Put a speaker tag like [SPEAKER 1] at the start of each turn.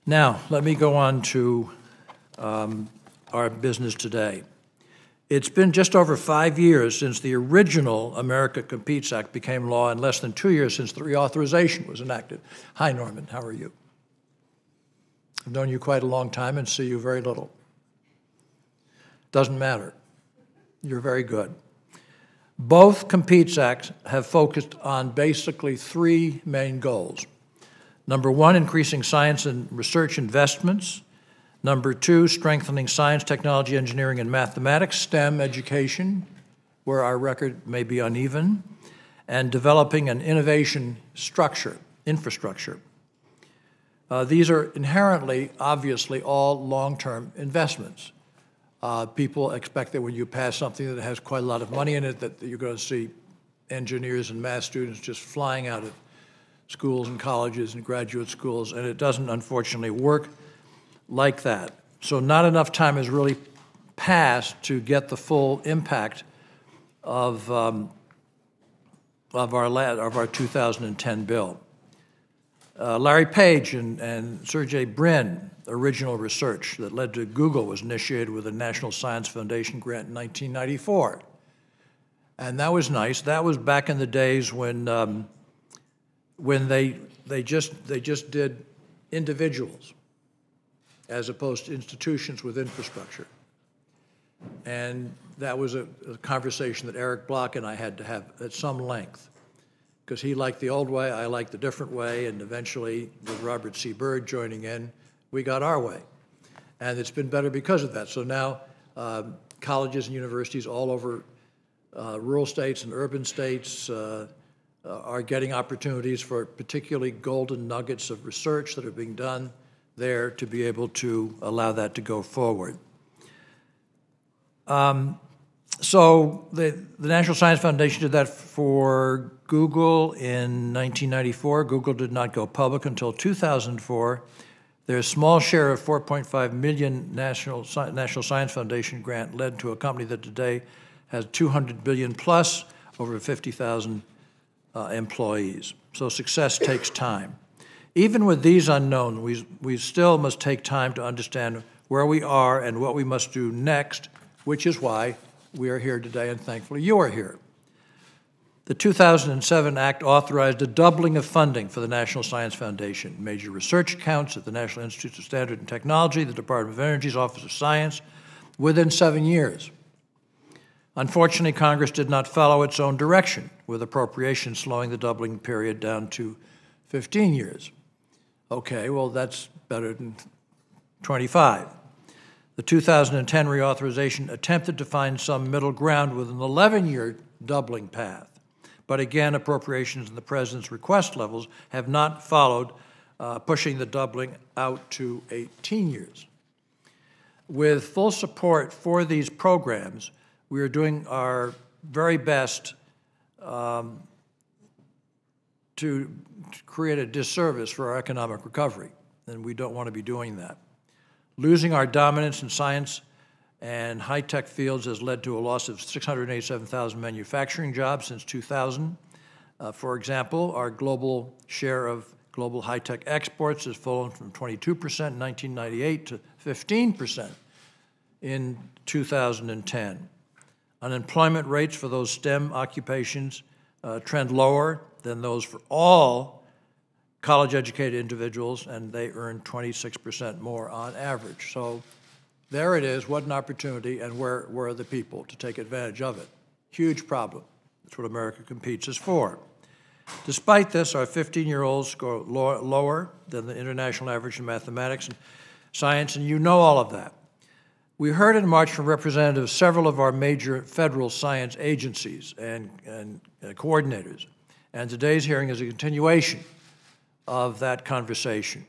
[SPEAKER 1] Now, let me go on to our business today. It's been just over 5 years since the original America Competes Act became law and less than 2 years since the reauthorization was enacted. Hi, Norman, how are you? I've known you quite a long time and see you very little. Doesn't matter. You're very good. Both Competes Acts have focused on basically three main goals. Number one, increasing science and research investments. Number two, strengthening science, technology, engineering, and mathematics, STEM education, where our record may be uneven, and developing an innovation infrastructure. These are inherently, obviously, all long-term investments. People expect that when you pass something that has quite a lot of money in it, that you're going to see engineers and math students just flying out of schools and colleges and graduate schools, and it doesn't, unfortunately, work like that. So not enough time has really passed to get the full impact of our 2010 bill. Larry Page and Sergey Brin, original research that led to Google, was initiated with a National Science Foundation grant in 1994. And that was nice. That was back in the days when they just did individuals as opposed to institutions with infrastructure. And that was a conversation that Eric Bloch and I had to have at some length, because he liked the old way, I liked the different way, and eventually, with Robert C. Byrd joining in, we got our way. And it's been better because of that. So now colleges and universities all over rural states and urban states are getting opportunities for particularly golden nuggets of research that are being done there to be able to allow that to go forward. So the National Science Foundation did that for Google in 1994. Google did not go public until 2004. Their small share of $4.5 million National Science Foundation grant led to a company that today has $200 billion plus, over 50,000 employees. So success takes time. Even with these unknown, we still must take time to understand where we are and what we must do next, which is why we are here today, and thankfully you are here. The 2007 Act authorized a doubling of funding for the National Science Foundation, major research accounts at the National Institutes of Standards and Technology, the Department of Energy's Office of Science, within 7 years. Unfortunately, Congress did not follow its own direction, with appropriations slowing the doubling period down to 15 years. Okay, well, that's better than 25. The 2010 reauthorization attempted to find some middle ground with an 11-year doubling path. But again, appropriations in the President's request levels have not followed, pushing the doubling out to 18 years. With full support for these programs, we are doing our very best to create a disservice for our economic recovery, and we don't want to be doing that. Losing our dominance in science and high-tech fields has led to a loss of 687,000 manufacturing jobs since 2000. For example, our global share of global high-tech exports has fallen from 22% in 1998 to 15% in 2010. Unemployment rates for those STEM occupations trend lower than those for all college-educated individuals, and they earn 26% more on average. So there it is, what an opportunity, and where are the people to take advantage of it? Huge problem. That's what America Competes is for. Despite this, our 15-year-olds score lower than the international average in mathematics and science, and you know all of that. We heard in March from representatives of several of our major federal science agencies and coordinators, and today's hearing is a continuation of that conversation.